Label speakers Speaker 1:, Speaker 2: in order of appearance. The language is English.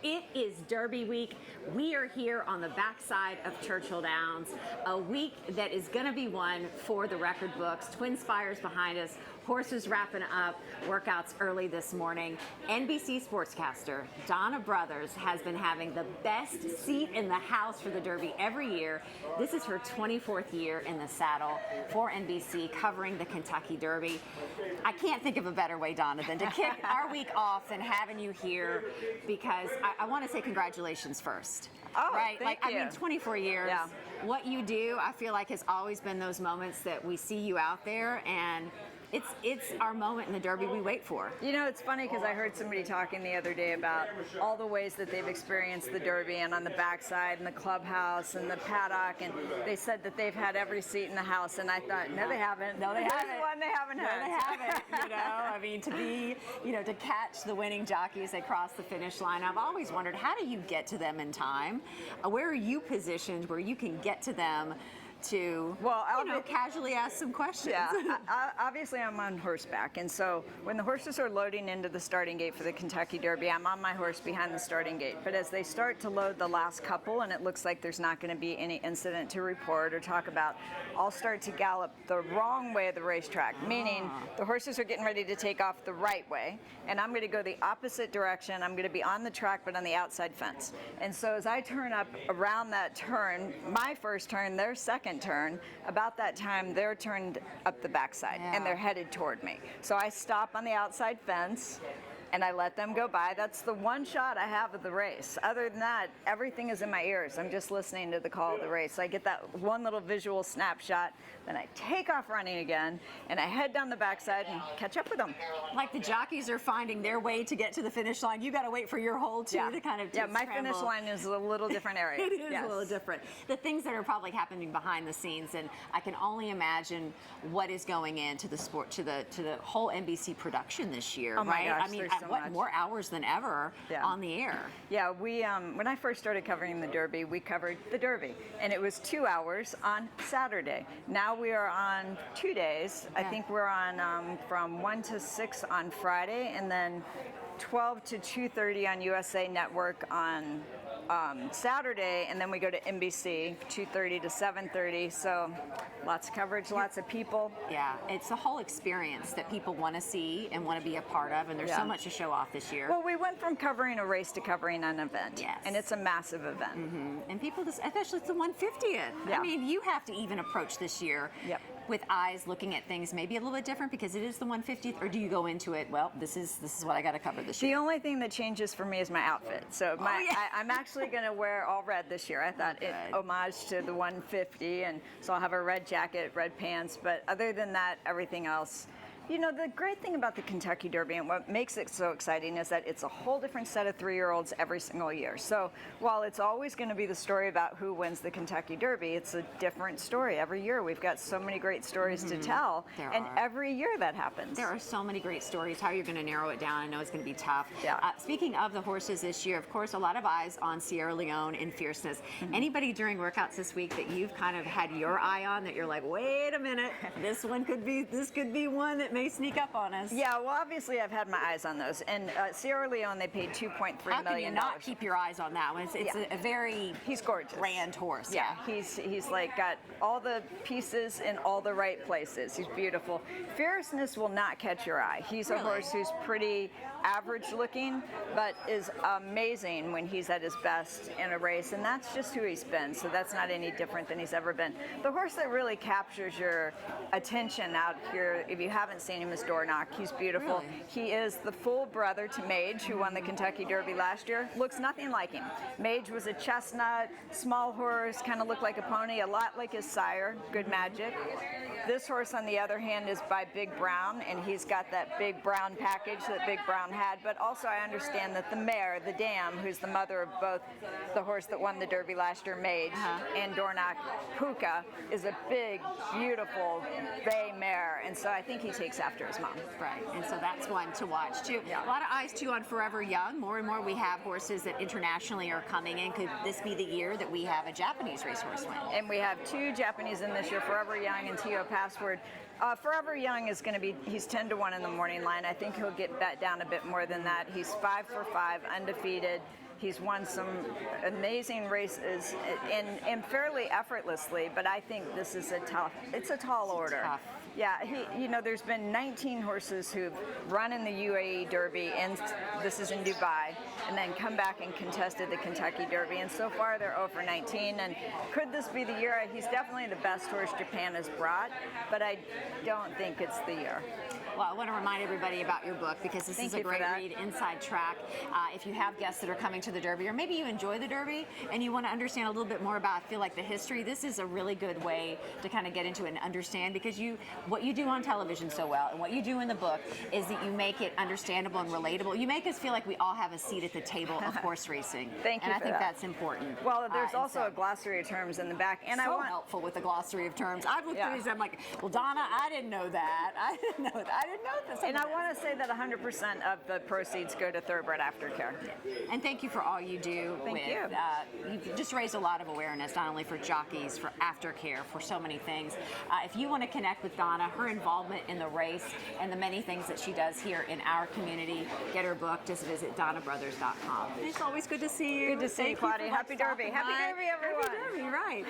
Speaker 1: It is Derby week. We are here on the backside of Churchill Downs, a week that is going to be one for the record books. Twin Spires behind us, horses wrapping up workouts early this morning. NBC sportscaster Donna Brothers has been having the best seat in the house for the Derby every year. This is her 24th year in the saddle for NBC covering the Kentucky Derby. I can't think of a better way, Donna, than to kick our week off than having you here, because I want to say congratulations first.
Speaker 2: Oh,
Speaker 1: right?
Speaker 2: Thank you.
Speaker 1: I mean, 24 years.
Speaker 2: Yeah.
Speaker 1: What you do, I feel like, has always been those moments that we see you out there, and it's our moment in the Derby we wait for.
Speaker 2: You know, it's funny because I heard somebody talking the other day about all the ways that they've experienced the Derby, and on the backside and the clubhouse and the paddock, and they said that they've had every seat in the house, and I thought, no, they haven't.
Speaker 1: No, they haven't.
Speaker 2: There's one they haven't had.
Speaker 1: No, they haven't. You know, I mean, to be, you know, to catch the winning jockey as they cross the finish line, I've always wondered, how do you get to them in time? Where are you positioned where you can get to them to, casually ask some questions?
Speaker 2: Yeah, obviously I'm on horseback, and so when the horses are loading into the starting gate for the Kentucky Derby, I'm on my horse behind the starting gate. But as they start to load the last couple, and it looks like there's not going to be any incident to report or talk about, I'll start to gallop the wrong way of the racetrack, meaning the horses are getting ready to take off the right way, and I'm going to go the opposite direction. I'm going to be on the track, but on the outside fence. And so as I turn up around that turn, my first turn, their second turn, about that time they're turned up the backside and they're headed toward me. So I stop on the outside fence and I let them go by. That's the one shot I have of the race. Other than that, everything is in my ears. I'm just listening to the call of the race. So I get that one little visual snapshot, then I take off running again, and I head down the backside and catch up with them.
Speaker 1: Like the jockeys are finding their way to get to the finish line, you got to wait for your hole too to kind of
Speaker 2: my
Speaker 1: scramble.
Speaker 2: finish line is a little different area.
Speaker 1: It is a little different. The things that are probably happening behind the scenes, and I can only imagine what is going into the sport, to the whole NBC production this year.
Speaker 2: Oh my
Speaker 1: right?
Speaker 2: gosh,
Speaker 1: I mean,
Speaker 2: there's so much.
Speaker 1: More hours than ever on the air.
Speaker 2: Yeah, we when I first started covering the Derby, we covered the Derby, and it was 2 hours on Saturday. Now we are on 2 days. I think we're on from 1 to 6 on Friday, and then 12 to 2:30 on USA Network on Saturday, and then we go to NBC 2:30 to 7:30. So lots of coverage, lots of people.
Speaker 1: Yeah, it's a whole experience that people want to see and want to be a part of, and there's so much to show off this year.
Speaker 2: Well, we went from covering a race to covering an event, and it's a massive event.
Speaker 1: And people, especially it's the 150th. I mean, you have to even approach this year with eyes looking at things maybe a little bit different because it is the 150th, or do you go into it, well, this is what I got to cover this year?
Speaker 2: The only thing that changes for me is my outfit. So I'm actually going to wear all red this year. I thought it homage to the 150, and so I'll have a red jacket, red pants, but other than that, everything else. You know, the great thing about the Kentucky Derby and what makes it so exciting is that it's a whole different set of 3-year-olds every single year. So while it's always going to be the story about who wins the Kentucky Derby, it's a different story every year. We've got so many great stories to tell, and every year that happens.
Speaker 1: There are so many great stories. How you're going to narrow it down, I know it's going to be tough. Speaking of the horses this year, of course, a lot of eyes on Sierra Leone and Fierceness. Anybody during workouts this week that you've kind of had your eye on that you're like, wait a minute, this could be one that may sneak up on us?
Speaker 2: Yeah, well, obviously I've had my eyes on those. And Sierra Leone, they paid $2.3 million.
Speaker 1: How can you not keep your eyes on that one? It's a very
Speaker 2: he's gorgeous,
Speaker 1: grand horse.
Speaker 2: Yeah, he's like got all the pieces in all the right places. He's beautiful. Fierceness will not catch your eye. He's a horse who's pretty average looking, but is amazing when he's at his best in a race, and that's just who he's been. So that's not any different than he's ever been. The horse that really captures your attention out here, if you haven't seen him, is Donna. He's beautiful.
Speaker 1: Really?
Speaker 2: He is the full brother to Mage, who won the Kentucky Derby last year. Looks nothing like him. Mage was a chestnut, small horse, kind of looked like a pony, a lot like his sire, Good Magic. This horse, on the other hand, is by Big Brown, and he's got that Big Brown package that Big Brown had. But also I understand that the mare, the Dam, who's the mother of both the horse that won the Derby last year, Mage, and Dornock, Puka, is a big, beautiful bay mare. And so I think he takes after his mom.
Speaker 1: Right, and so that's one to watch too. A lot of eyes too on Forever Young. More and more we have horses that internationally are coming in. Could this be the year that we have a Japanese racehorse win?
Speaker 2: And we have 2 Japanese in this year, Forever Young and Tio password. Forever Young is going to be, he's 10 to 1 in the morning line. I think he'll get that down a bit more than that. He's 5 for 5, undefeated. He's won some amazing races and fairly effortlessly, but I think this is it's a tall order.
Speaker 1: Tough.
Speaker 2: Yeah, there's been 19 horses who've run in the UAE Derby, and this is in Dubai, and then come back and contested the Kentucky Derby, and so far they're over 19, and could this be the year? He's definitely the best horse Japan has brought, but I don't think it's the year.
Speaker 1: Well, I want to remind everybody about your book because this is a great read, Inside Track. If you have guests that are coming to the Derby, or maybe you enjoy the Derby and you want to understand a little bit more about, I feel like, the history, this is a really good way to kind of get into it and understand, because what you do on television so well and what you do in the book is that you make it understandable and relatable. You make us feel like we all have a seat at the table of horse racing.
Speaker 2: Thank you.
Speaker 1: And I think that's important.
Speaker 2: Well, there's also a glossary of terms in the back, and
Speaker 1: so helpful with the glossary of terms. I've looked through these. I'm like, well, Donna, I didn't know that. I didn't know that. I didn't know this.
Speaker 2: And I want to say that 100% of the proceeds go to Thoroughbred Aftercare.
Speaker 1: And thank you for all you do.
Speaker 2: Thank you.
Speaker 1: You've just raised a lot of awareness, not only for jockeys, for aftercare, for so many things. If you want to connect with Donna, her involvement in the race, and the many things that she does here in our community, get her book. Just visit DonnaBrothers.com. It's always good to see you.
Speaker 2: Good to see you, Claudia. Happy Derby. Happy Derby, everyone.
Speaker 1: Happy Derby, right.